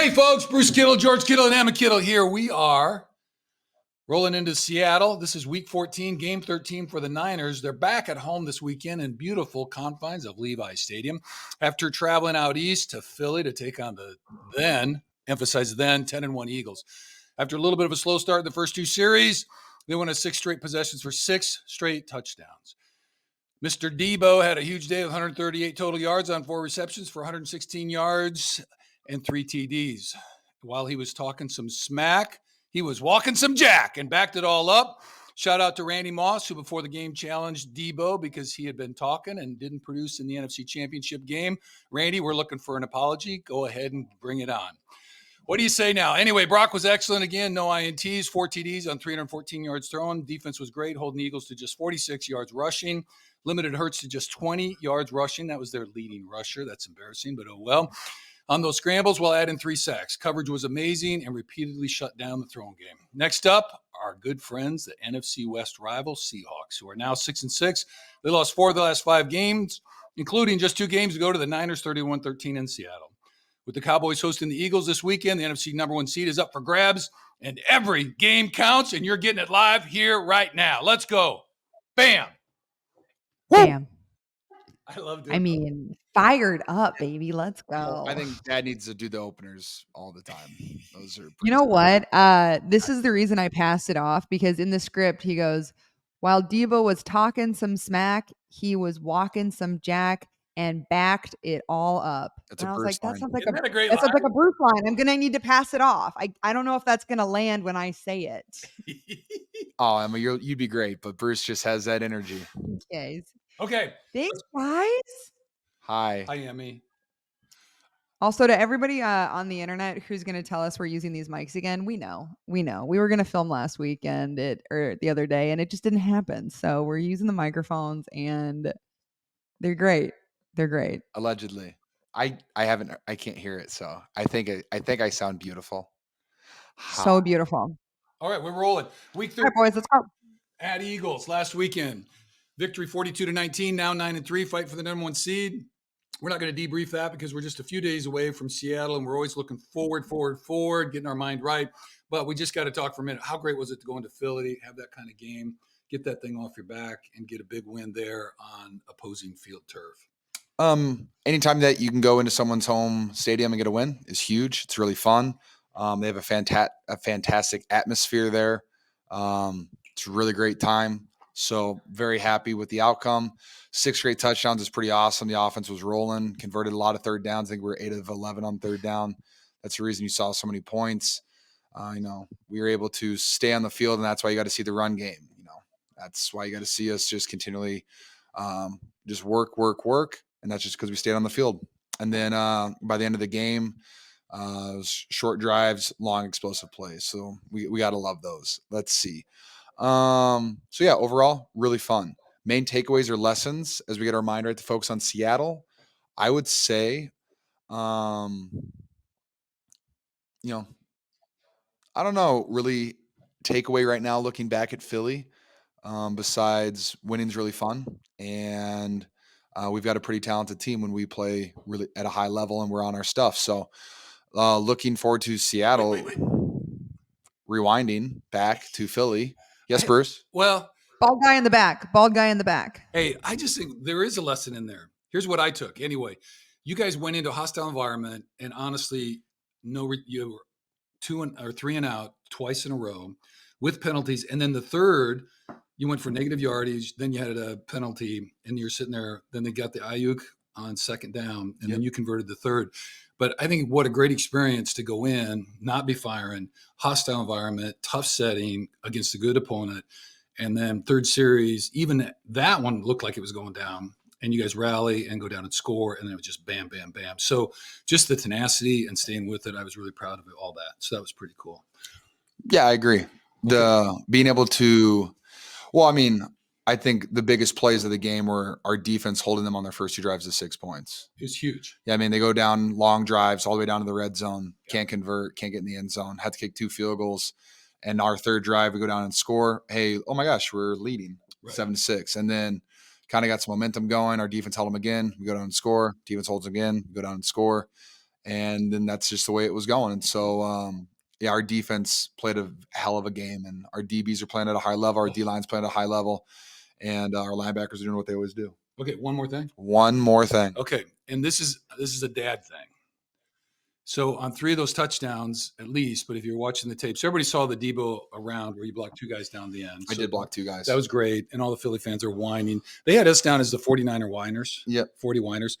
Hey, folks, Bruce Kittle, George Kittle, and Emma Kittle here. We are rolling into Seattle. This is week 14, game 13 for the Niners. They're back at home this weekend in beautiful confines of Levi Stadium after traveling out east to Philly to take on the emphasize 10-1 Eagles. After a little bit of a slow start in the first two series, they won 6 straight possessions for 6 straight touchdowns. Mr. Deebo had a huge day of 138 total yards on 4 receptions for 116 yards and 3 TDs. While he was talking some smack, he was walking some jack and backed it all up. Shout out to Randy Moss, who before the game challenged Deebo because he had been talking and didn't produce in the NFC Championship game. Randy, we're looking for an apology. Go ahead and bring it on. What do you say now? Anyway, Brock was excellent again. No INTs, 4 TDs on 314 yards thrown. Defense was great, holding Eagles to just 46 yards rushing. Limited Hurts to just 20 yards rushing. That was their leading rusher. That's embarrassing, but oh well. On those scrambles, while adding 3 sacks. Coverage was amazing and repeatedly shut down the throwing game. Next up, our good friends, the NFC West rival Seahawks, who are now 6-6. They lost 4 of the last 5 games, including just 2 games ago to the Niners, 31-13 in Seattle. With the Cowboys hosting the Eagles this weekend, the NFC number 1 seed is up for grabs, and every game counts, and you're getting it live here right now. Let's go. Bam. Bam. I loved it. I mean, fired up, baby. Let's go. I think Dad needs to do the openers all the time. Those are You know what? This is the reason I passed it off, because in the script he goes, while Deebo was talking some smack, he was walking some jack and backed it all up. That's and a I was Bruce like, that line. sounds like Isn't that a great that sounds line? like a Bruce line. I'm gonna need to pass it off. I don't know if that's gonna land when I say it. Oh, Emma, you'd be great, but Bruce just has that energy. Okay. Okay. Thanks, guys. Hi. Hi, Emmy. Also, to everybody on the internet who's going to tell us we're using these mics again, we know. We were going to film last weekend or the other day, and it just didn't happen. So we're using the microphones, and they're great. They're great. Allegedly. I can't hear it, so I think I sound beautiful. So beautiful. All right, we're rolling. Week 3 All right, boys, let's go. at Eagles last weekend. Victory 42-19, now 9-3, fight for the number 1 seed. We're not going to debrief that because we're just a few days away from Seattle, and we're always looking forward, getting our mind right. But we just got to talk for a minute. How great was it to go into Philly, have that kind of game, get that thing off your back, and get a big win there on opposing field turf? Anytime that you can go into someone's home stadium and get a win is huge. It's really fun. They have a fantastic atmosphere there. It's a really great time. So very happy with the outcome. 6 straight touchdowns is pretty awesome. The offense was rolling, converted a lot of third downs. I think we were 8 of 11 on third down. That's the reason you saw so many points. We were able to stay on the field, and that's why you got to see the run game. That's why you got to see us just continually just work. And that's just because we stayed on the field. And then by the end of the game, it was short drives, long explosive plays. So we got to love those. Let's see. Overall, really fun. Main takeaways or lessons as we get our mind right to focus on Seattle. I would say, I don't know, really takeaway right now looking back at Philly, besides winning's really fun. And we've got a pretty talented team when we play really at a high level and we're on our stuff. So looking forward to Seattle. Wait. Rewinding back to Philly. Yes, Bruce? Well, Bald guy in the back. hey, I just think there is a lesson in there. Here's what I took. Anyway, you guys went into a hostile environment, and honestly, you were 2 or 3 and out twice in a row with penalties. And then the third, you went for negative yardage. Then you had a penalty, and you're sitting there. Then they got the Ayuk on second down, and then you converted the third. But I think what a great experience to go in, not be firing, hostile environment, tough setting against a good opponent. And then third series, even that one looked like it was going down. And you guys rally and go down and score. And then it was just bam, bam, bam. So just the tenacity and staying with it, I was really proud of it, all that. So that was pretty cool. Yeah, I agree. Being able to, I think the biggest plays of the game were our defense holding them on their first 2 drives to 6 points. It was huge. Yeah, they go down long drives all the way down to the red zone, can't convert, can't get in the end zone, had to kick 2 field goals. And our third drive, we go down and score. Hey, oh my gosh, we're leading 7-6. And then kind of got some momentum going. Our defense held them again. We go down and score. Defense holds again. We go down and score. And then that's just the way it was going. And so, yeah, our defense played a hell of a game, and our DBs are playing at a high level. Our D-line's playing at a high level, and our linebackers are doing what they always do. Okay, one more thing. One more thing. Okay, and this is a dad thing. So on 3 of those touchdowns, at least, but if you're watching the tapes, everybody saw the Deebo around where you blocked 2 guys down the end. I did block 2 guys. That was great, and all the Philly fans are whining. They had us down as the 49er whiners. Yep. 40 whiners.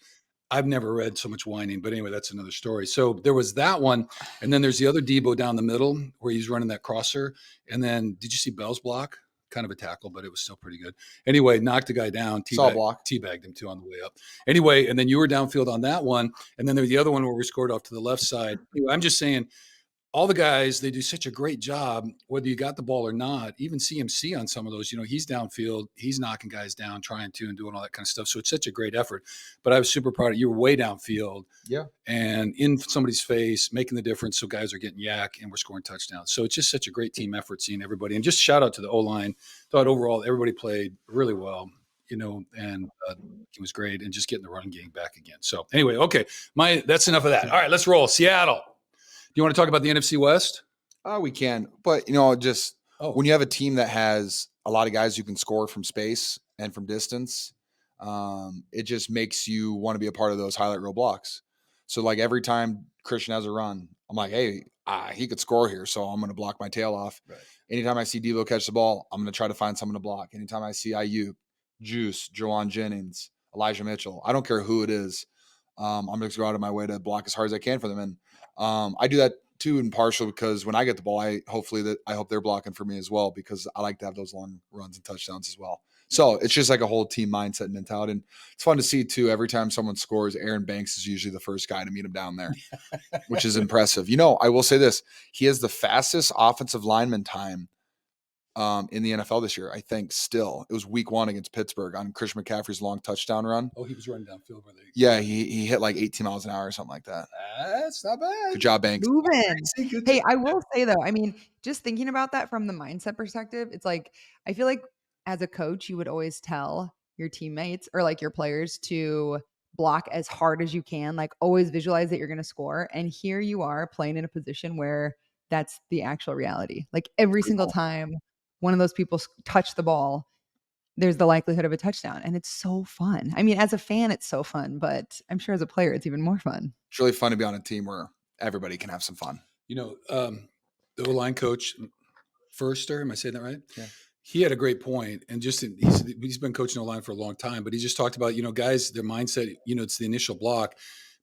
I've never read so much whining, but anyway, that's another story. So there was that one, and then there's the other Deebo down the middle where he's running that crosser. And then did you see Bell's block? Kind of a tackle, but it was still pretty good. Anyway, knocked the guy down. Teabagged him too on the way up. Anyway, and then you were downfield on that one. And then there was the other one where we scored off to the left side. Anyway, I'm just saying, all the guys, they do such a great job, whether you got the ball or not. Even CMC on some of those, he's downfield, he's knocking guys down, trying to, and doing all that kind of stuff. So it's such a great effort. But I was super proud of you. You were way downfield, and in somebody's face, making the difference. So guys are getting yak, and we're scoring touchdowns. So it's just such a great team effort, seeing everybody. And just shout out to the O-line. Thought overall everybody played really well, and it was great. And just getting the run game back again. So anyway, okay, that's enough of that. All right, let's roll. Seattle. Do you want to talk about the NFC West? We can, but when you have a team that has a lot of guys who can score from space and from distance, it just makes you want to be a part of those highlight reel blocks. So like every time Christian has a run, I'm like, hey, he could score here, so I'm going to block my tail off. Right. Anytime I see Deebo catch the ball, I'm going to try to find someone to block. Anytime I see Ayuk, Juice, Jawan Jennings, Elijah Mitchell, I don't care who it is, I'm going to go out of my way to block as hard as I can for them. And I do that too, in partial because when I get the ball, I hope they're blocking for me as well, because I like to have those long runs and touchdowns as well. So it's just like a whole team mindset and mentality. And it's fun to see too. Every time someone scores, Aaron Banks is usually the first guy to meet him down there, which is impressive. I will say this: he has the fastest offensive lineman time in the NFL this year. I think still it was week 1 against Pittsburgh on Christian McCaffrey's long touchdown run. Oh, he was running downfield. Yeah, he hit like 18 miles an hour or something like that. That's not bad. Good job, Banks. Moving. Hey, I will say though, I mean, just thinking about that from the mindset perspective, it's like, I feel like as a coach, you would always tell your teammates or like your players to block as hard as you can, like always visualize that you're going to score. And here you are playing in a position where that's the actual reality. Like every single time one of those people touch the ball, there's the likelihood of a touchdown. And it's so fun. I mean, as a fan, it's so fun, but I'm sure as a player, it's even more fun. It's really fun to be on a team where everybody can have some fun. The O-line coach, Furster, am I saying that right? Yeah. He had a great point, and he's been coaching O-line for a long time, but he just talked about, guys, their mindset, it's the initial block.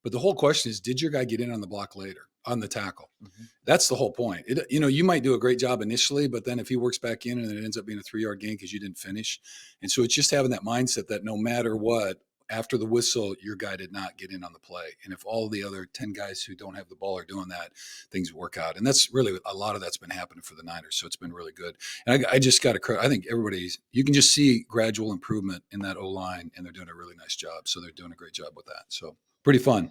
But the whole question is, did your guy get in on the block later, on the tackle? Mm-hmm. That's the whole point. You might do a great job initially, but then if he works back in and it ends up being a 3-yard gain because you didn't finish. And so it's just having that mindset that no matter what, after the whistle, your guy did not get in on the play. And if all the other 10 guys who don't have the ball are doing that, things work out. And that's really a lot of that's been happening for the Niners. So it's been really good. And I just got to credit. I think you can just see gradual improvement in that O-line, and they're doing a really nice job. So they're doing a great job with that. So pretty fun.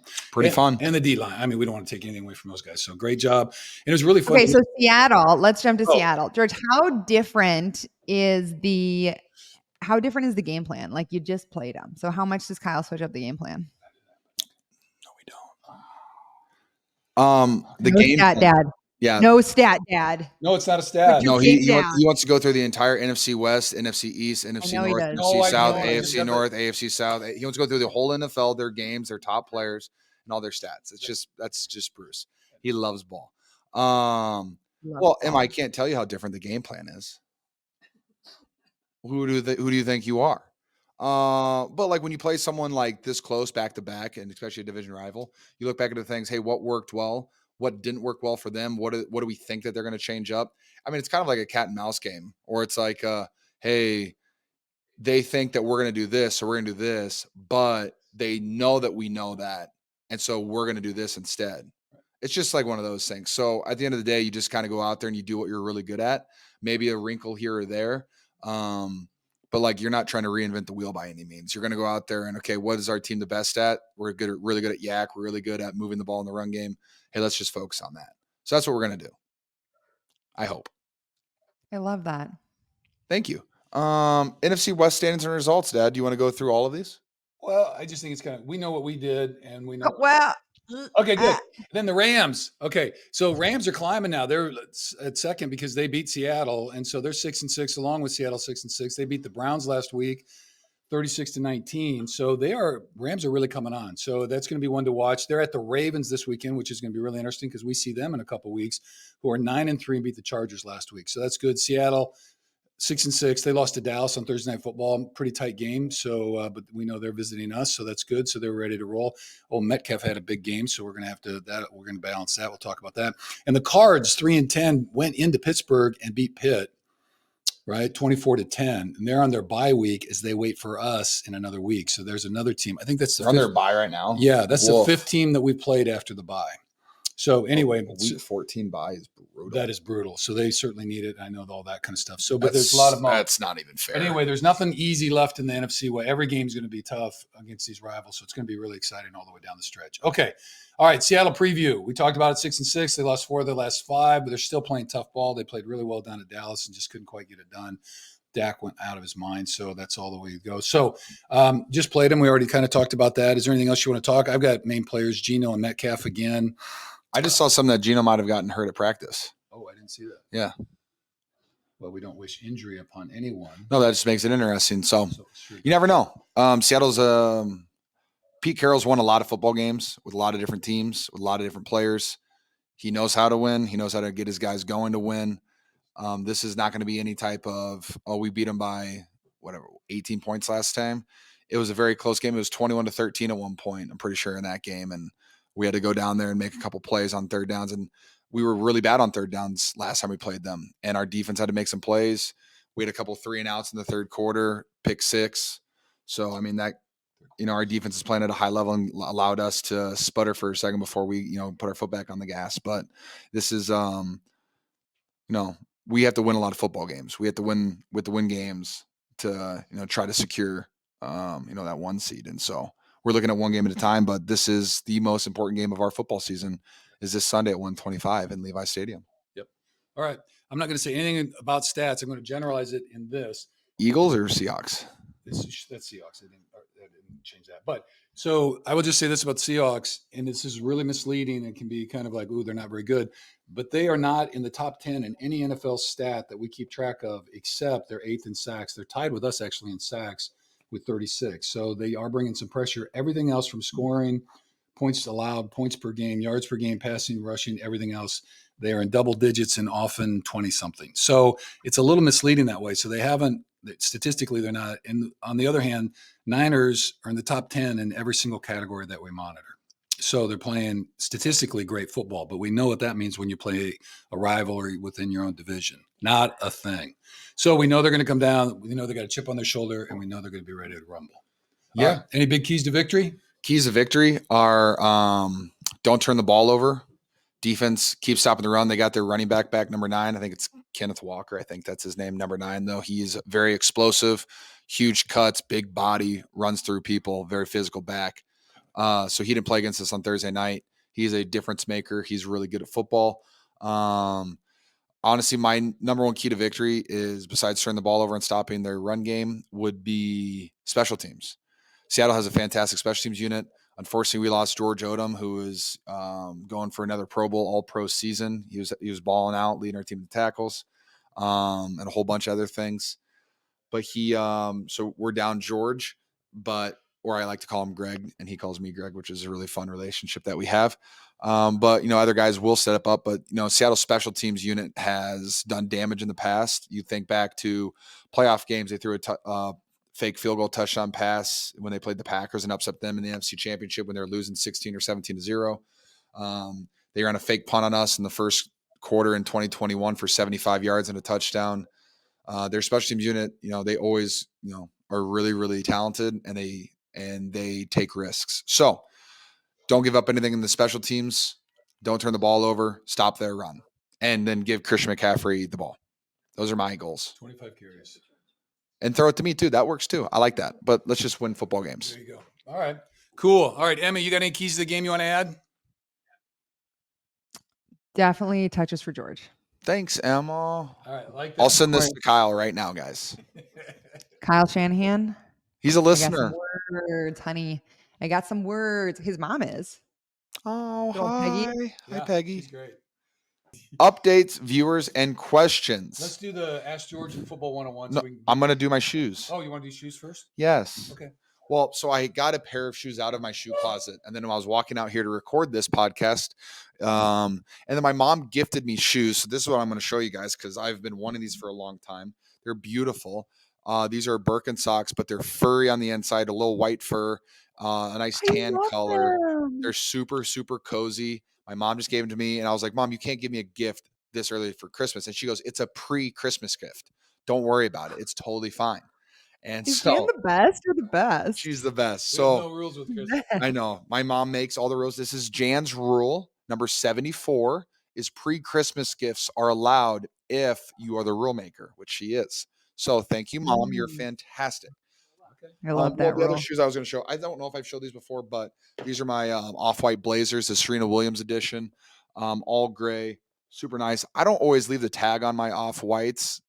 And the D-line. I mean, we don't want to take anything away from those guys. So great job. And it was really fun. Okay, so Seattle. Let's jump to Seattle. George, how different is the game plan? Like, you just played them. So how much does Kyle switch up the game plan? No, we don't. The game stat, plan, Dad. Yeah. No stat, Dad. No, it's not a stat. No, he wants to go through the entire NFC West, NFC East, NFC North, NFC South, AFC North, AFC South. He wants to go through the whole NFL, their games, their top players, and all their stats. That's just Bruce. He loves ball. Emma, I can't tell you how different the game plan is. Who do you think you are? But like when you play someone like this close back to back, and especially a division rival, you look back at the things. Hey, what worked well? What didn't work well for them? What do we think that they're going to change up? I mean, it's kind of like a cat and mouse game, or it's like, hey, they think that we're going to do this, so we're going to do this, but they know that we know that, and so we're going to do this instead. It's just like one of those things. So at the end of the day, you just kind of go out there and you do what you're really good at. Maybe a wrinkle here or there. But like, you're not trying to reinvent the wheel by any means. You're going to go out there and, okay, what is our team the best at? We're really good at yak. We're really good at moving the ball in the run game. Hey, let's just focus on that. So that's what we're going to do. I hope. I love that. Thank you. NFC West standings and results, Dad. Do you want to go through all of these? Well, I just think it's we know what we did, and we know. Well, Okay, good. Then the Rams. Okay, so Rams are climbing now. They're at second because they beat Seattle, and so they're 6-6 along with Seattle 6-6. They beat the Browns last week, 36-19. So Rams are really coming on. So that's going to be one to watch. They're at the Ravens this weekend, which is going to be really interesting because we see them in a couple weeks, who are 9-3 and beat the Chargers last week. So that's good. Seattle 6-6. They lost to Dallas on Thursday Night Football. Pretty tight game. So, but we know they're visiting us, so that's good. So they're ready to roll. Oh, Metcalf had a big game, so we're going to balance that. We'll talk about that. And the Cards 3-10 went into Pittsburgh and beat Pitt, right? 24-10, and they're on their bye week as they wait for us in another week. So there's another team. I think that's They're on their bye right now. Yeah, that's the fifth team that we played after the bye. So anyway, week 14 bye is brutal. That is brutal. So they certainly need it. I know all that kind of stuff. So, but there's a lot of that's not even fair. Anyway, there's nothing easy left in the NFC West. Every game's going to be tough against these rivals, so it's going to be really exciting all the way down the stretch. Okay, all right. Seattle preview. We talked about it 6-6. They lost 4 of their last 5, but they're still playing tough ball. They played really well down at Dallas and just couldn't quite get it done. Dak went out of his mind, so that's all the way to go. So just played him. We already kind of talked about that. Is there anything else you want to talk? I've got main players, Geno and Metcalf again. I just saw something that Geno might have gotten hurt at practice. Oh, I didn't see that. Yeah. Well, we don't wish injury upon anyone. No, that just makes it interesting. So you never know. Seattle's Pete Carroll's won a lot of football games with a lot of different teams, with a lot of different players. He knows how to win. He knows how to get his guys going to win. This is not going to be any type of, we beat them by 18 points last time. It was a very close game. It was 21-13 at one point, I'm pretty sure, in that game. And we had to go down there and make a couple plays on third downs. And we were really bad on third downs last time we played them. And our defense had to make some plays. We had a couple 3-and-outs in the third quarter, pick 6. So, I mean, that, our defense is playing at a high level and allowed us to sputter for a second before we, put our foot back on the gas. But this is, we have to win a lot of football games. We have to win games to, try to secure, that 1 seed. And so we're looking at one game at a time, but this is the most important game of our football season is this Sunday at 1:25 in Levi Stadium. Yep. All right. I'm not going to say anything about stats. I'm going to generalize it in this. Eagles or Seahawks? That's Seahawks. I didn't change that. But so I will just say this about the Seahawks, and this is really misleading and can be kind of like, ooh, they're not very good. But they are not in the top 10 in any NFL stat that we keep track of, except they're 8th in sacks. They're tied with us actually in sacks with 36. So they are bringing some pressure. Everything else from scoring, points allowed, points per game, yards per game, passing, rushing, everything else, they are in double digits and often 20-something. So it's a little misleading that way. So they haven't, statistically, they're not. And on the other hand, Niners are in the top 10 in every single category that we monitor. So they're playing statistically great football, but we know what that means when you play a rivalry within your own division. Not a thing. So we know they're going to come down. We know they got a chip on their shoulder, and we know they're going to be ready to rumble. Yeah. Any big keys to victory? Keys to victory are don't turn the ball over. Defense, keep stopping the run. They got their running back number 9. I think it's Kenneth Walker. I think that's his name, number 9, though. He's very explosive, huge cuts, big body, runs through people, very physical back. So he didn't play against us on Thursday night. He's a difference maker. He's really good at football. Honestly, my number 1 key to victory is, besides turning the ball over and stopping their run game, would be special teams. Seattle has a fantastic special teams unit. Unfortunately, we lost George Odom, who is going for another Pro Bowl, all-pro season. He was balling out, leading our team in tackles, and a whole bunch of other things. But so we're down George, or I like to call him Greg, and he calls me Greg, which is a really fun relationship that we have. But, other guys will set up. But, Seattle special teams unit has done damage in the past. You think back to playoff games. They threw a fake field goal touchdown pass when they played the Packers and upset them in the NFC Championship when they were losing 16 or 17-0. They ran a fake punt on us in the first quarter in 2021 for 75 yards and a touchdown. Their special teams unit, they always, are really, really talented, and they take risks. So don't give up anything in the special teams. Don't turn the ball over. Stop their run. And then give Christian McCaffrey the ball. Those are my goals. 25 carries. And throw it to me, too. That works, too. I like that. But let's just win football games. There you go. All right. Cool. All right, Emma, you got any keys to the game you want to add? Definitely touches for George. Thanks, Emma. All right, like that. I'll send this to Kyle right now, guys. Kyle Shanahan. He's a listener. I got some words, honey. I got some words. His mom is. Oh, Good old Peggy. hi. Yeah, Hi, Peggy. she's great. Updates, viewers, and questions. Let's do the Ask George and Football 101. No, So we can I'm going to do my shoes. Oh, you want to do shoes first? Yes. Okay. Well, so I got a pair of shoes out of my shoe closet, and then when I was walking out here to record this podcast, and then my mom gifted me shoes. So this is what I'm going to show you guys because I've been wanting these for a long time. They're beautiful. These are Birkenstocks, but they're furry on the inside, a little white fur, a nice tan color. They're super, super cozy. My mom just gave them to me, and I was like, Mom, you can't give me a gift this early for Christmas. And she goes, it's a pre-Christmas gift. Don't worry about it. It's totally fine. And Is so Jan the best or the best? she's the best. There's So no rules with Christmas. I know my mom makes all the rules. This is Jan's rule. Number 74 is pre-Christmas gifts are allowed if you are the rule maker, which she is. So thank you, Mom. You're fantastic. Okay. I love that the other rule. shoes I was going to show, I don't know if I've showed these before, but these are my off-white Blazers, the Serena Williams edition, all gray, super nice. I don't always leave the tag on my off-whites.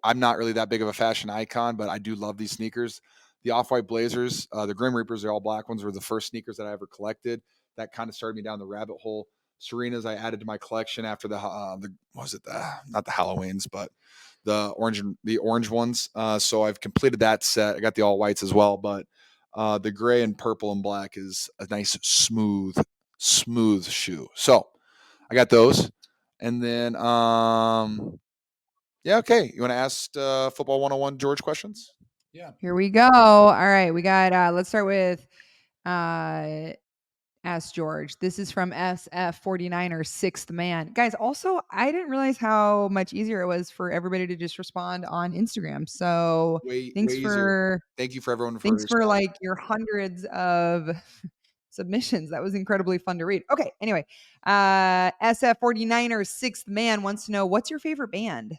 I'm not really that big of a fashion icon, but I do love these sneakers. The off-white Blazers, the Grim Reapers, the all black ones, were the first sneakers that I ever collected. That kind of started me down the rabbit hole. Serenas I added to my collection after the what was it, not the Halloweens, but the orange ones. So I've completed that set. I got the all whites as well, but the gray and purple and black is a nice smooth shoe. So I got those, and then yeah, okay. You want to ask Football 101 George questions? Yeah. Here we go. All right, we got. Let's start with Ask George. This is from SF49er, Sixth Man. Guys, also, I didn't realize how much easier it was for everybody to just respond on Instagram. So thanks Way easier. for Thank you for everyone for thanks for responding. like your hundreds of submissions. That was incredibly fun to read. Okay, anyway, SF49er, Sixth Man wants to know, what's your favorite band?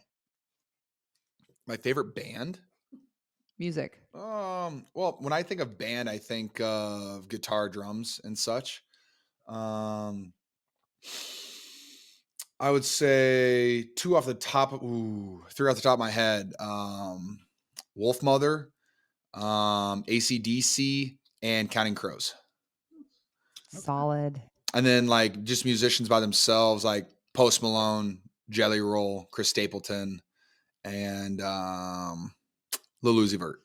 My favorite band? Music. Well, when I think of band, I think of guitar, drums, and such. I would say three off the top of my head. Wolf Mother, AC/DC, and Counting Crows. Solid. And then like just musicians by themselves, like Post Malone, Jelly Roll, Chris Stapleton, and Lil Uzi Vert.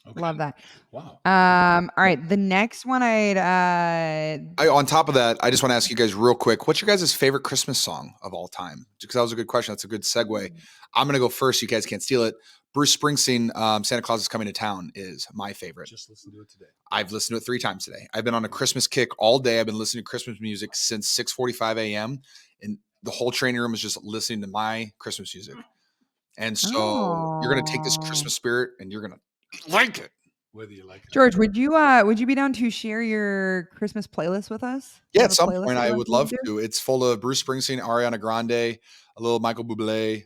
Okay. Love that. Wow. All right. The next one On top of that, I just want to ask you guys real quick, what's your guys' favorite Christmas song of all time? Because that was a good question. That's a good segue. I'm going to go first. You guys can't steal it. Bruce Springsteen, Santa Claus is Coming to Town is my favorite. Just listen to it today. I've listened to it 3 times today. I've been on a Christmas kick all day. I've been listening to Christmas music since 6:45 a.m. And the whole training room is just listening to my Christmas music. And so you're going to take this Christmas spirit and you're going to like it. Whether you like it. George, would you be down to share your Christmas playlist with us? Yeah, at some point I would love to. It's full of Bruce Springsteen, Ariana Grande, a little Michael Bublé,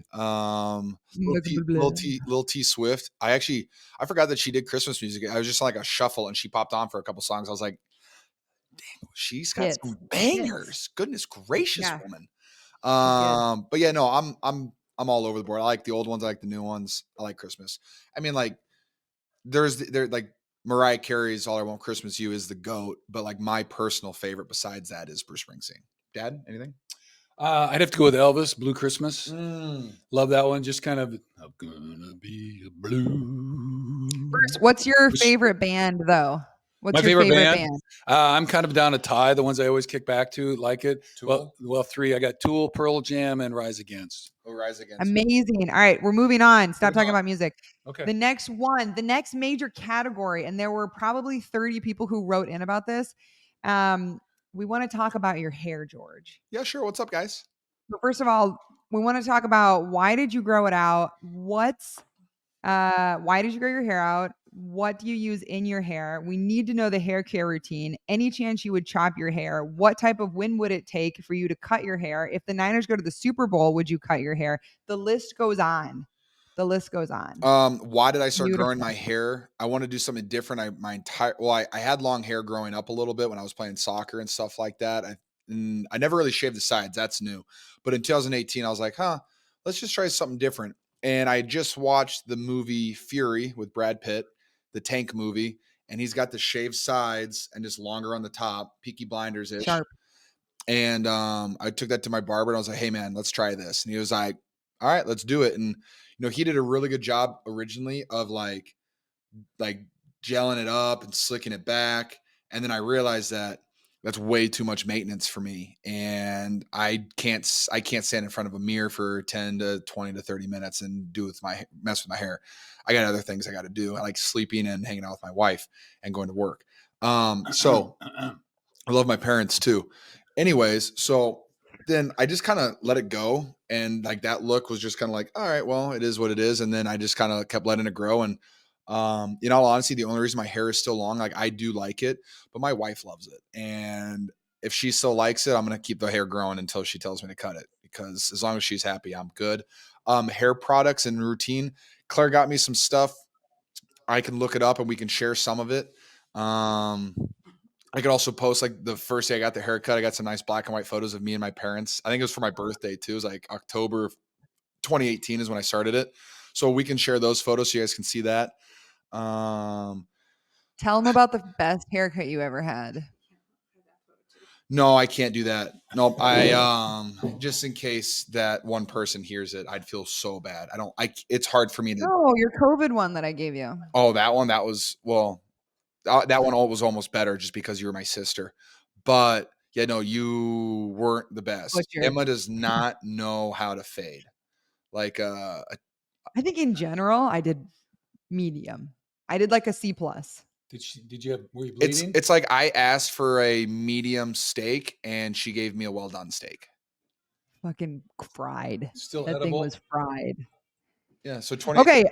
Lil T Swift. I forgot that she did Christmas music. I was just like a shuffle and she popped on for a couple songs. I was like, dang, she's got some bangers. Goodness gracious, woman. But yeah, no, I'm all over the board. I like the old ones, I like the new ones. I like Christmas. I mean, like there's like Mariah Carey's All I Want Christmas You is the GOAT, but like my personal favorite besides that is Bruce Springsteen. Dad, anything? I'd have to go with Elvis, Blue Christmas. Love that one. Just kind of, I'm gonna be a blue. Bruce, what's your favorite band though? What's my your favorite band? I'm kind of down a tie. The ones I always kick back to, like it. Tool? Well, 3. I got Tool, Pearl Jam, and Rise Against. Oh, Rise Against. Amazing. All right, we're moving on. Stop talking about music. Okay. The next major category, and there were probably 30 people who wrote in about this. We want to talk about your hair, George. Yeah, sure. What's up, guys? But first of all, we want to talk about why did you grow it out? Why did you grow your hair out? What do you use in your hair? We need to know the hair care routine. Any chance you would chop your hair? What type of wind would it take for you to cut your hair? If the Niners go to the Super Bowl, would you cut your hair? The list goes on. Why did I start growing my hair? I want to do something different. I had long hair growing up a little bit when I was playing soccer and stuff like that. I never really shaved the sides. That's new. But in 2018, I was like, let's just try something different. And I just watched the movie Fury with Brad Pitt, the tank movie. and he's got the shaved sides and just longer on the top, Peaky Blinders ish. Sharp. And I took that to my barber and I was like, hey man, let's try this. And he was like, all right, let's do it. And he did a really good job originally of like gelling it up and slicking it back. And then I realized that that's way too much maintenance for me. And I can't stand in front of a mirror for 10 to 20 to 30 minutes and mess with my hair. I got other things I got to do. I like sleeping and hanging out with my wife and going to work. So I love my parents too. Anyways, so then I just kind of let it go. And like that look was just kind of like, all right, well, it is what it is. And then I just kind of kept letting it grow. And in all honesty, the only reason my hair is still long, like I do like it, but my wife loves it. And if she still likes it, I'm going to keep the hair growing until she tells me to cut it, because as long as she's happy, I'm good. Hair products and routine. Claire got me some stuff. I can look it up and we can share some of it. I could also post like the first day I got the haircut. I got some nice black and white photos of me and my parents. I think it was for my birthday too. It was like October 2018 is when I started it. So we can share those photos so you guys can see that. Tell them about the best haircut you ever had. No, I can't do that. No, I just in case that one person hears it, I'd feel so bad. It's hard for me to. No, your COVID one that I gave you. Oh, that one. That was that one was almost better just because you were my sister. But yeah, no, you weren't the best. Butchered. Emma does not know how to fade. Like I think in general, I did medium. I did like a C+. Were you bleeding? It's like I asked for a medium steak and she gave me a well done steak. Fucking fried. Still that edible? thing was fried. Yeah, so 20. Okay,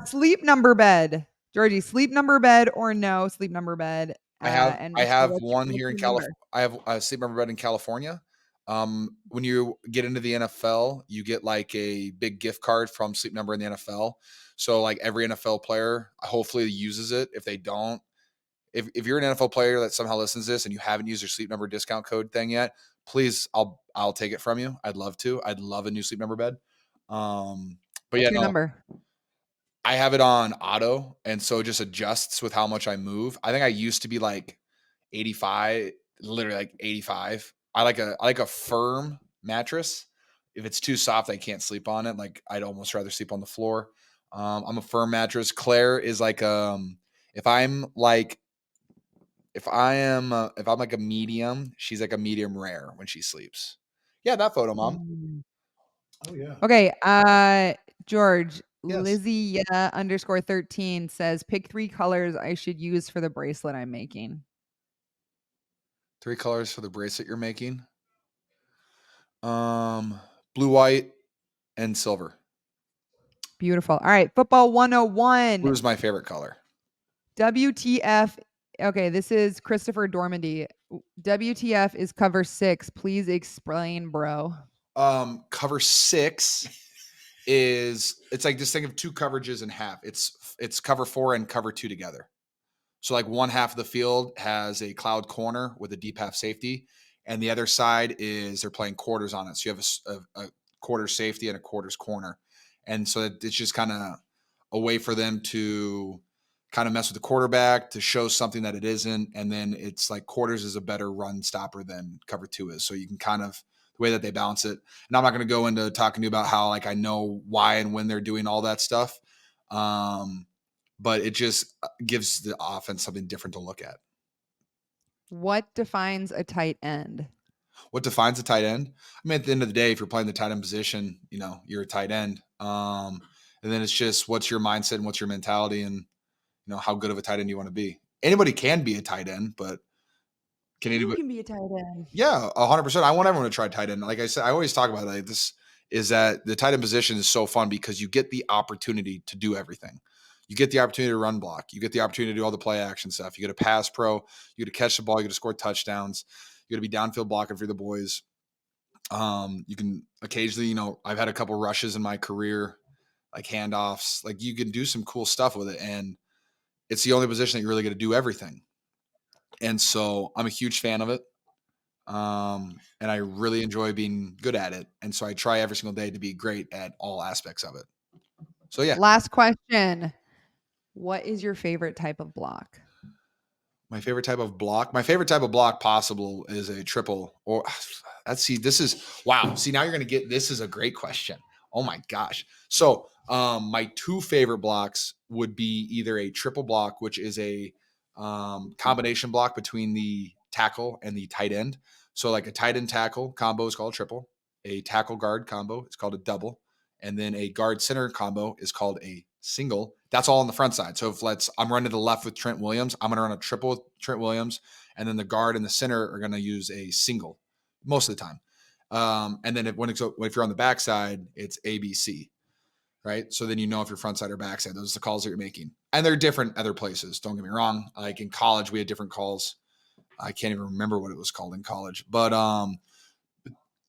sleep number bed. Georgie, sleep number bed or no sleep number bed? I have what's one your here in number? California. I have a sleep number bed in California. When you get into the NFL, you get like a big gift card from Sleep Number in the NFL. So like every NFL player hopefully uses it. If they don't, if you're an NFL player that somehow listens to this and you haven't used your Sleep Number discount code thing yet, please, I'll take it from you. I'd love to. I'd love a new Sleep Number bed. But What's your number? I have it on auto, and so it just adjusts with how much I move. I think I used to be like 85, literally like 85. I like a firm mattress. If it's too soft, I can't sleep on it. Like I'd almost rather sleep on the floor. I'm a firm mattress. Claire is like if I'm like a medium, she's like a medium rare when she sleeps. Yeah, that photo, Mom. Oh yeah. Okay, George, Yes. Lizzie _13 says pick 3 colors I should use for the bracelet I'm making. 3 colors for the bracelet you're making. Blue, white, and silver. Beautiful. All right, football 101. Blue is my favorite color. WTF. Okay, this is Christopher Dormandy. WTF is cover 6. Please explain, bro. Cover 6 it's like just think of 2 coverages in half. It's cover 4 and cover 2 together. So like one half of the field has a cloud corner with a deep half safety, and the other side is they're playing quarters on it. So you have a quarter safety and a quarters corner. And so it's just kind of a way for them to kind of mess with the quarterback, to show something that it isn't. And then it's like quarters is a better run stopper than cover 2 is. So you can kind of the way that they balance it. And I'm not going to go into talking to you about how like I know why and when they're doing all that stuff. But it just gives the offense something different to look at. What defines a tight end? What defines a tight end? I mean, at the end of the day, if you're playing the tight end position, you're a tight end. And then it's just what's your mindset and what's your mentality and, how good of a tight end you want to be. Anybody can be a tight end, but can anybody? You can be a tight end. Yeah, 100%. I want everyone to try tight end. Like I said, I always talk about it like this is that the tight end position is so fun because you get the opportunity to do everything. You get the opportunity to run block. You get the opportunity to do all the play action stuff. You get a pass pro. You get to catch the ball. You get to score touchdowns. You got to be downfield blocking for the boys. You can occasionally, I've had a couple rushes in my career, like handoffs. Like you can do some cool stuff with it, and it's the only position that you really get to do everything. And so I'm a huge fan of it, and I really enjoy being good at it. And so I try every single day to be great at all aspects of it. So yeah. Last question. What is your favorite type of block? My favorite type of block. My favorite type of block possible is a triple. Or let's see. This is wow. See, now you're gonna get. This is a great question. Oh my gosh. So, my two favorite blocks would be either a triple block, which is a combination block between the tackle and the tight end. So, like a tight end tackle combo is called a triple. A tackle guard combo is called a double, and then a guard center combo is called a single. That's all on the front side. So if I'm running to the left with Trent Williams, I'm going to run a triple with Trent Williams, and then the guard and the center are going to use a single most of the time. And then if you're on the backside, it's ABC, right? So then you know if you're front side or backside. Those are the calls that you're making, and they're different other places. Don't get me wrong. Like in college, we had different calls. I can't even remember what it was called in college, but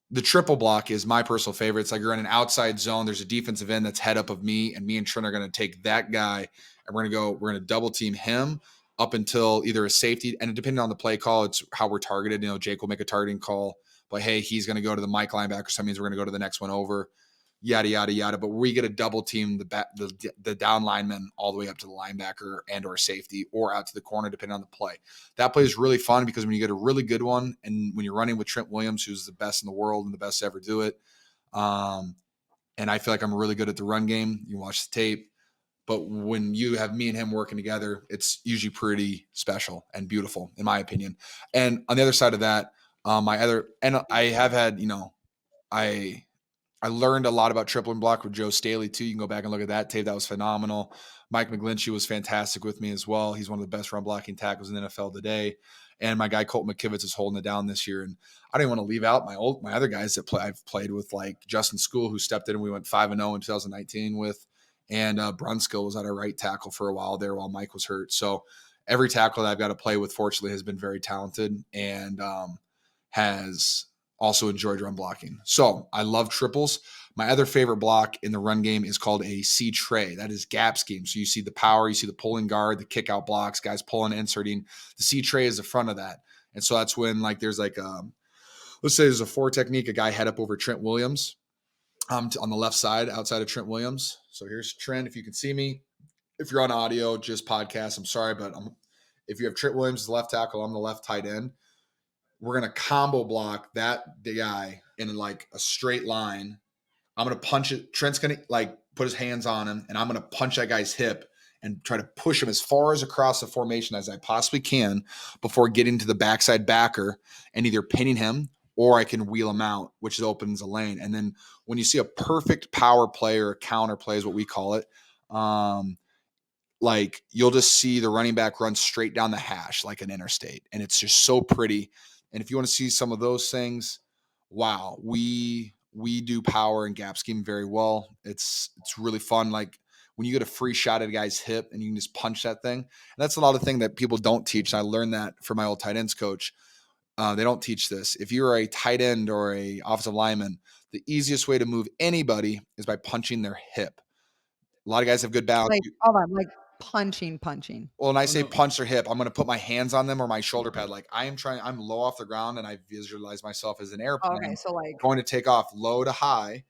the triple block is my personal favorite. It's like you're in an outside zone. There's a defensive end that's head up of me, and me and Trent are going to take that guy, and we're going to double team him up until either a safety, and depending on the play call, it's how we're targeted. You know, Jake will make a targeting call, but hey, he's going to go to the Mike linebacker, so that means we're going to go to the next one over, yada yada yada. But we get a double team the down lineman all the way up to the linebacker and or safety or out to the corner, depending on the play. That play is really fun because when you get a really good one, and when you're running with Trent Williams, who's the best in the world and the best to ever do it, and I feel like I'm really good at the run game. You watch the tape, but when you have me and him working together, it's usually pretty special and beautiful, in my opinion. And on the other side of that, I have had, I learned a lot about triple and block with Joe Staley too. You can go back and look at that tape. That was phenomenal. Mike McGlinchey was fantastic with me as well. He's one of the best run blocking tackles in the NFL today. And my guy Colt McKivitz is holding it down this year. And I didn't want to leave out my other guys that I've played with, like Justin School, who stepped in and we went 5-0 in 2019 with, and Brunskill was at our right tackle for a while there while Mike was hurt. So every tackle that I've got to play with, fortunately, has been very talented and has also enjoyed run blocking. So I love triples. My other favorite block in the run game is called a C tray. That is gap scheme. So you see the power, you see the pulling guard, the kick out blocks, guys pulling, inserting. The C tray is the front of that. And so that's when there's let's say there's a 4 technique, a guy head up over Trent Williams on the left side outside of Trent Williams. So here's Trent. If you can see me, if you're on audio, just podcast, I'm sorry, but if you have Trent Williams as the left tackle, I'm the left tight end. We're going to combo block the guy in like a straight line. I'm going to punch it. Trent's going to put his hands on him, and I'm going to punch that guy's hip and try to push him as far as across the formation as I possibly can before getting to the backside backer and either pinning him or I can wheel him out, which opens a lane. And then when you see a perfect power play or a counter play is what we call it, you'll just see the running back run straight down the hash like an interstate. And it's just so pretty. And if you want to see some of those things, wow, we do power and gap scheme very well. It's really fun. Like when you get a free shot at a guy's hip and you can just punch that thing. And that's a lot of thing that people don't teach. And I learned that from my old tight ends coach. They don't teach this. If you're a tight end or a offensive lineman, the easiest way to move anybody is by punching their hip. A lot of guys have good balance. Hold on, punching. Well, when I say punch their hip, I'm going to put my hands on them or my shoulder pad. Like I'm low off the ground and I visualize myself as an airplane. Okay, so going to take off low to high,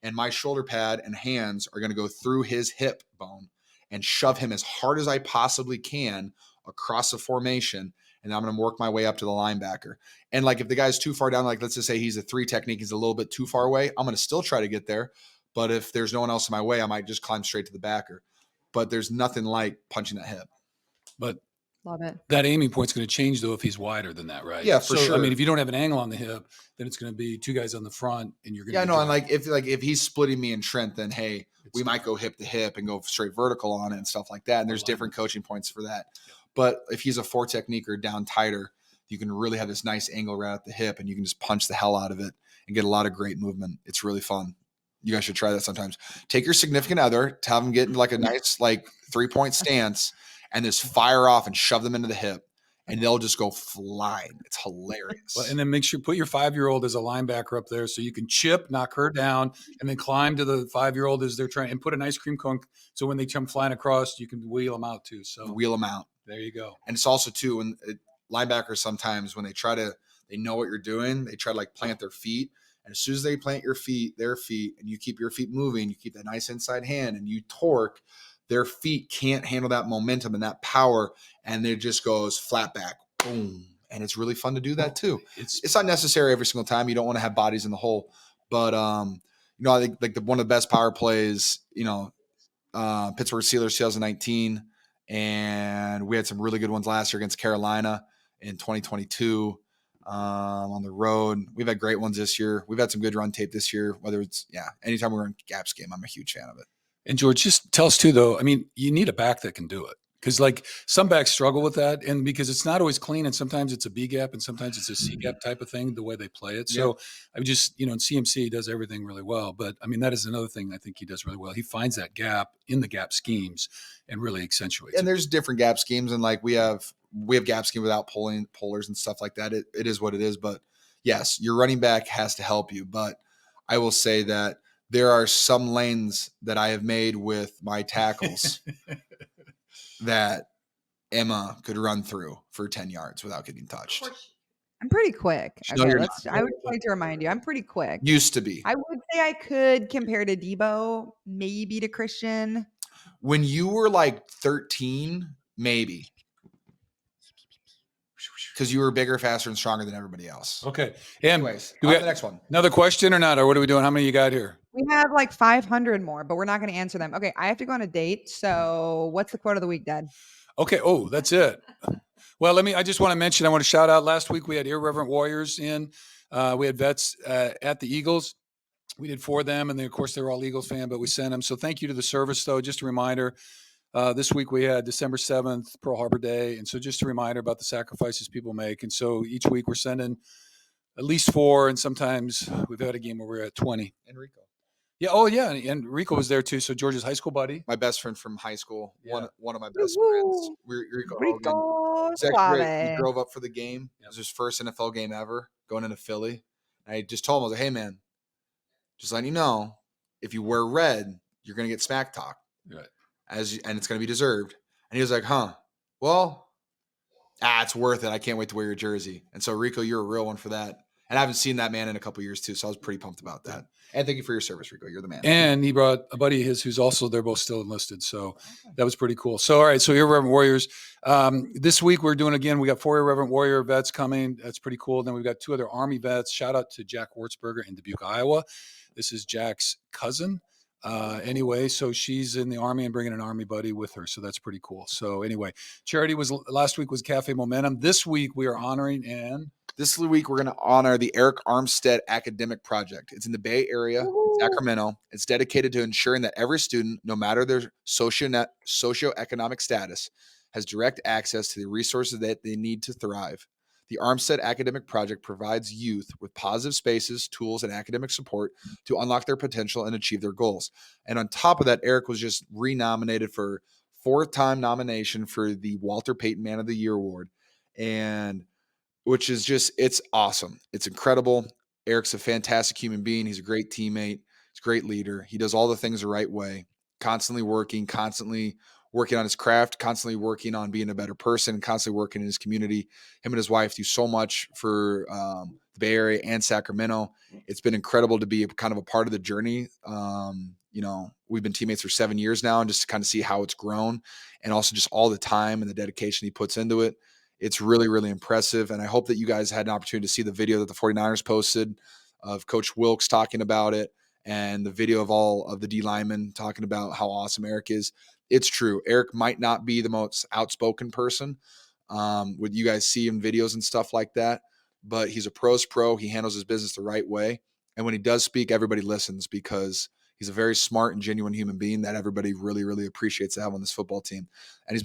and my shoulder pad and hands are going to go through his hip bone and shove him as hard as I possibly can across the formation. And I'm going to work my way up to the linebacker. And if the guy's too far down, let's just say he's a 3 technique, he's a little bit too far away, I'm going to still try to get there. But if there's no one else in my way, I might just climb straight to the backer. But there's nothing like punching that hip. But love it. That aiming point's going to change though if he's wider than that, right? Yeah, for sure. I mean, if you don't have an angle on the hip, then it's going to be 2 guys on the front, and you're going to. Yeah, no, and if he's splitting me and Trent, then hey, we might go hip to hip and go straight vertical on it and stuff like that. And there's different coaching points for that. Yeah. But if he's a 4 technique or down tighter, you can really have this nice angle right at the hip, and you can just punch the hell out of it and get a lot of great movement. It's really fun. You guys should try that sometimes. Take your significant other, have them get into a nice 3-point stance, and just fire off and shove them into the hip, and they'll just go flying. It's hilarious. Well, and then make sure put your 5-year-old as a linebacker up there so you can chip, knock her down, and then climb to the 5-year-old as they're trying, and put an ice cream cone so when they come flying across, you can wheel them out too. So wheel them out. There you go. And it's also too when linebackers sometimes when they know what you're doing, they try to plant their feet. And as soon as they plant their feet, and you keep your feet moving, you keep that nice inside hand and you torque, their feet can't handle that momentum and that power, and it just goes flat back, boom. And it's really fun to do that too. It's not necessary every single time. You don't want to have bodies in the hole, but I think like one of the best power plays, Pittsburgh Steelers 2019, and we had some really good ones last year against Carolina in 2022 on the road. We've had great ones this year. We've had some good run tape this year, whether it's, anytime we're in Gaps game, I'm a huge fan of it. And George, just tell us too, though, I mean, you need a back that can do it. Because like some backs struggle with that, and because it's not always clean, and sometimes it's a B gap, and sometimes it's a C gap type of thing, the way they play it. So I just, in CMC, he does everything really well. But I mean, that is another thing I think he does really well. He finds that gap in the gap schemes and really accentuates. And there's different gap schemes, and like we have gap scheme without pullers and stuff like that. It is what it is. But yes, your running back has to help you. But I will say that there are some lanes that I have made with my tackles that Emma could run through for 10 yards without getting touched. I'm pretty quick. No, Okay, I would like to remind you, I'm pretty quick. Used to be. I would say I could compare to Deebo, maybe to Christian. When you were like 13, maybe. Because you were bigger, faster, and stronger than everybody else. Okay. And anyways, do we have the next one? Another question or not? Or what are we doing? How many you got here? We have like 500 more, but we're not going to answer them. Okay, I have to go on a date. So what's the quote of the week, Dad? Okay. Oh, that's it. Well, I just want to mention, I want to shout out last week we had Irreverent Warriors in. We had vets at the Eagles. We did for them, and then, of course, they were all Eagles fan, but we sent them. So thank you to the service, though. Just a reminder, this week we had December 7th, Pearl Harbor Day. And so just a reminder about the sacrifices people make. And so each week we're sending at least 4, and sometimes we've had a game where we're at 20. Enrico. Yeah. Oh, yeah. And Rico was there, too. So George's high school buddy. My best friend from high school. Yeah. One of my best friends. Rico He Suave. drove up for the game. It was his first NFL game ever, going into Philly. And I just told him, I was like, hey, man, just letting you know, if you wear red, you're going to get smack talk. Right. And it's going to be deserved. And he was like, huh, well, it's worth it. I can't wait to wear your jersey. And so, Rico, you're a real one for that. And I haven't seen that man in a couple of years, too. So I was pretty pumped about that. And thank you for your service, Rico. You're the man. And he brought a buddy of his who's also, they're both still enlisted. So that was pretty cool. So, all right. So Irreverent Warriors. This week we're doing, again, we got 4 Irreverent Warrior vets coming. That's pretty cool. Then we've got 2 other Army vets. Shout out to Jack Wartzberger in Dubuque, Iowa. This is Jack's cousin. Anyway, so she's in the Army and bringing an Army buddy with her. So that's pretty cool. So anyway, charity was last week was Cafe Momentum. This week we are honoring This week, we're going to honor the Eric Armstead Academic Project. It's in the Bay Area, Sacramento. It's dedicated to ensuring that every student, no matter their socioeconomic status, has direct access to the resources that they need to thrive. The Armstead Academic Project provides youth with positive spaces, tools, and academic support to unlock their potential and achieve their goals. And on top of that, Eric was just renominated for 4th-time nomination for the Walter Payton Man of the Year Award. And which is just, it's awesome. It's incredible. Eric's a fantastic human being. He's a great teammate. He's a great leader. He does all the things the right way, constantly working on his craft, constantly working on being a better person, constantly working in his community. Him and his wife do so much for the Bay Area and Sacramento. It's been incredible to be kind of a part of the journey. We've been teammates for 7 years now, and just to kind of see how it's grown, and also just all the time and the dedication he puts into it. It's really, really impressive. And I hope that you guys had an opportunity to see the video that the 49ers posted of Coach Wilkes talking about it, and the video of all of the D linemen talking about how awesome Eric is. It's true. Eric might not be the most outspoken person, what you guys see in videos and stuff like that, but he's a pro's pro. He handles his business the right way. And when he does speak, everybody listens, because he's a very smart and genuine human being that everybody really, really appreciates to have on this football team. And he's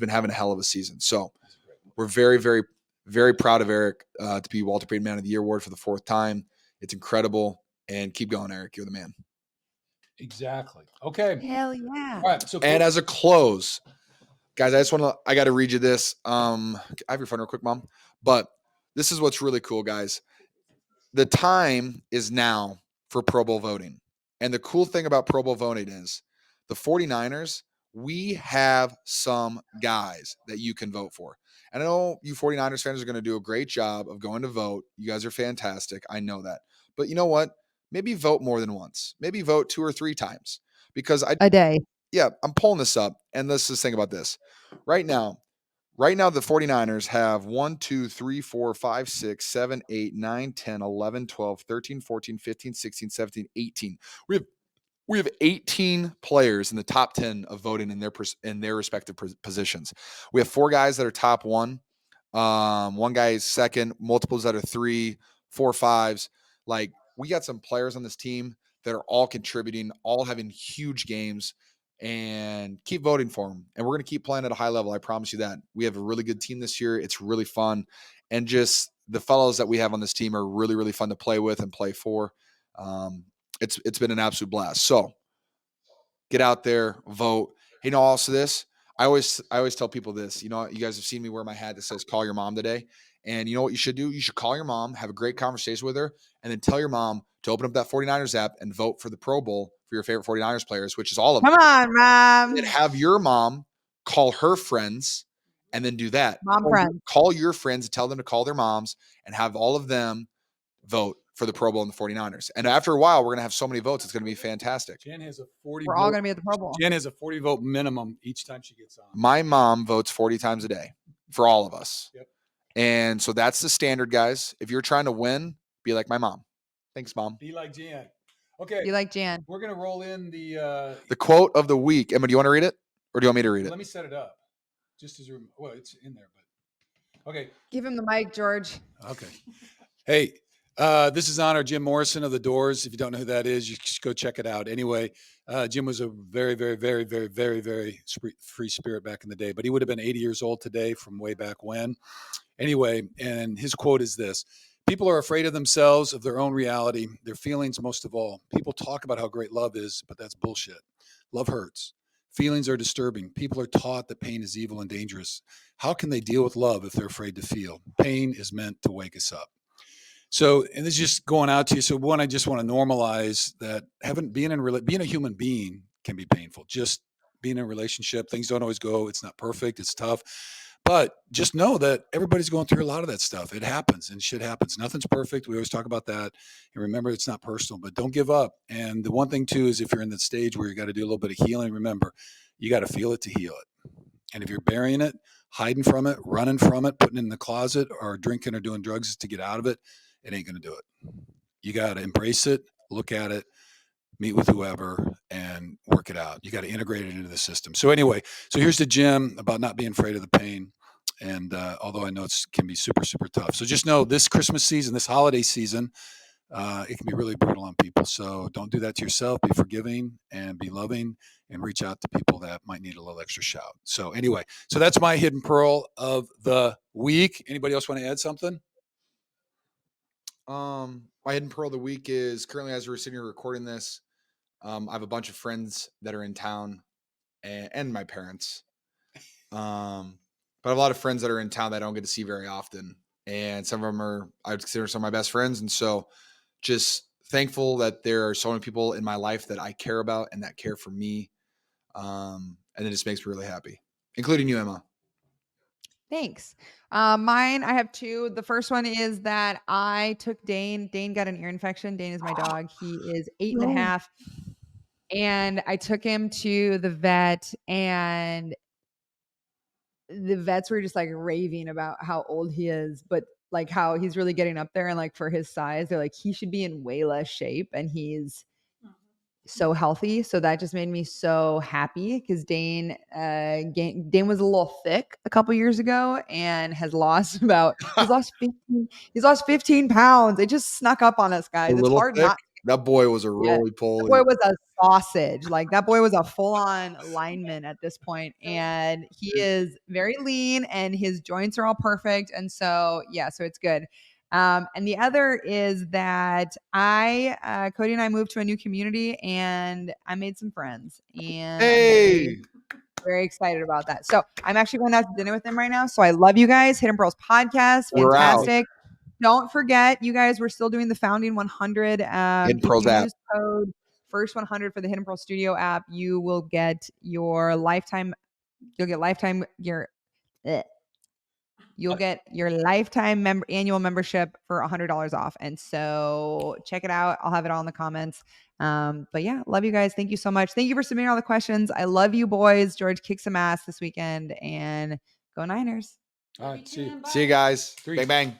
been having a hell of a season. So we're very, very, very proud of Eric to be Walter Payton Man of the Year Award for the 4th time. It's incredible. And keep going, Eric. You're the man. Exactly. Okay. Hell yeah. All right. So And as a close, guys, I got to read you this. I have your phone real quick, Mom. But this is what's really cool, guys. The time is now for Pro Bowl voting. And the cool thing about Pro Bowl voting is the 49ers, we have some guys that you can vote for. And I know you 49ers fans are going to do a great job of going to vote. You guys are fantastic. I know that. But you know what? Maybe vote more than once. Maybe vote 2 or 3 times. Because A day. yeah, I'm pulling this up, and let's just think about this. Right now, the 49ers have 1, 2, 3, 4, 5, 6, 7, 8, 9, 10, 11, 12, 13, 14, 15, 16, 17, 18. We have 18 players in the top 10 of voting in their respective positions. We have 4 guys that are top 1. One guy is second, multiples that are 3, 4, 5s. Like, we got some players on this team that are all contributing, all having huge games, and keep voting for them. And we're going to keep playing at a high level. I promise you that. We have a really good team this year. It's really fun. And just the fellows that we have on this team are really, really fun to play with and play for. It's been an absolute blast. So get out there, vote. Hey, no, also this, I always tell people this. You know, you guys have seen me wear my hat that says "Call your mom" today, and you know what you should do? You should call your mom, have a great conversation with her, and then tell your mom to open up that 49ers app and vote for the Pro Bowl for your favorite 49ers players, which is all of them. Come on, And then Mom. have your mom call her friends, and then do that. Mom friends. Call your friends and tell them to call their moms, and have all of them vote for the Pro Bowl and the 49ers. And after a while, we're going to have so many votes. It's going to be fantastic. Jen has a 40 We're all going to be at the Pro Bowl. Jen has a 40 vote minimum each time she gets on. My mom votes 40 times a day for all of us. Yep. And so that's the standard, guys. If you're trying to win, be like my mom. Thanks, Mom. Be like Jan. Okay. You like Jan. We're going to roll in the quote of the week. Emma, do you want to read it? Or do you want me to read it? Let me set it up. Just as well, it's in there, but okay. Give him the mic, George. Okay. Hey, this is on our Jim Morrison of the Doors. If you don't know who that is, you should go check it out. Anyway, Jim was a very, very, very, very, very, very free spirit back in the day, but he would have been 80 years old today from way back when. Anyway, and his quote is this: people are afraid of themselves, of their own reality, their feelings most of all. People talk about how great love is, but that's bullshit. Love hurts. Feelings are disturbing. People are taught that pain is evil and dangerous. How can they deal with love if they're afraid to feel? Pain is meant to wake us up. So, and this is just going out to you. So, one, I just want to normalize that being a human being can be painful. Just being in a relationship, things don't always go. It's not perfect. It's tough. But just know that everybody's going through a lot of that stuff. It happens and shit happens. Nothing's perfect. We always talk about that. And remember, it's not personal, but don't give up. And the one thing, too, is if you're in that stage where you got to do a little bit of healing, remember, you got to feel it to heal it. And if you're burying it, hiding from it, running from it, putting it in the closet, or drinking or doing drugs to get out of it, it ain't going to do it. You got to embrace it, look at it, meet with whoever, and work it out. You got to integrate it into the system. So anyway, so here's the Jim about not being afraid of the pain. And although I know it can be super, super tough. So just know this Christmas season, this holiday season, it can be really brutal on people. So don't do that to yourself. Be forgiving and be loving and reach out to people that might need a little extra shout. So anyway, so that's my hidden pearl of the week. Anybody else want to add something? My hidden pearl of the week is currently, as we're sitting here recording this, I have a bunch of friends that are in town and my parents. But I have a lot of friends that are in town that I don't get to see very often. And some of them I would consider some of my best friends. And so just thankful that there are so many people in my life that I care about and that care for me. And it just makes me really happy, including you, Emma. Thanks. Mine, I have 2. The first one is that I took Dane. Dane got an ear infection. Dane is my dog. He is 8.5. And I took him to the vet, and the vets were just like raving about how old he is, but like how he's really getting up there. And like for his size, they're like, he should be in way less shape, and he's so healthy. So that just made me so happy, because Dane was a little thick a couple years ago and has lost he's lost 15 pounds. It just snuck up on us, guys. It's hard thick. not. That boy was a roly-poly. That boy was a sausage. Like, that boy was a full-on lineman at this point. And he is very lean, and his joints are all perfect. And so, yeah, so it's good. And the other is that Cody and I moved to a new community, and I made some friends. And Hey, I'm very excited about that. So I'm actually going out to dinner with them right now. So I love you guys. Hidden Pearls podcast. We're out. Fantastic. Don't forget, you guys, we're still doing the Founding 100. Hidden Pearls app. Use code First 100 for the Hidden Pearl Studio app, you will get your lifetime. You'll get your lifetime annual membership for $100 off. And so check it out. I'll have it all in the comments. But yeah, love you guys. Thank you so much. Thank you for submitting all the questions. I love you boys. George, kick some ass this weekend and go Niners. All right, see you. See you guys. Three. Bang, bang.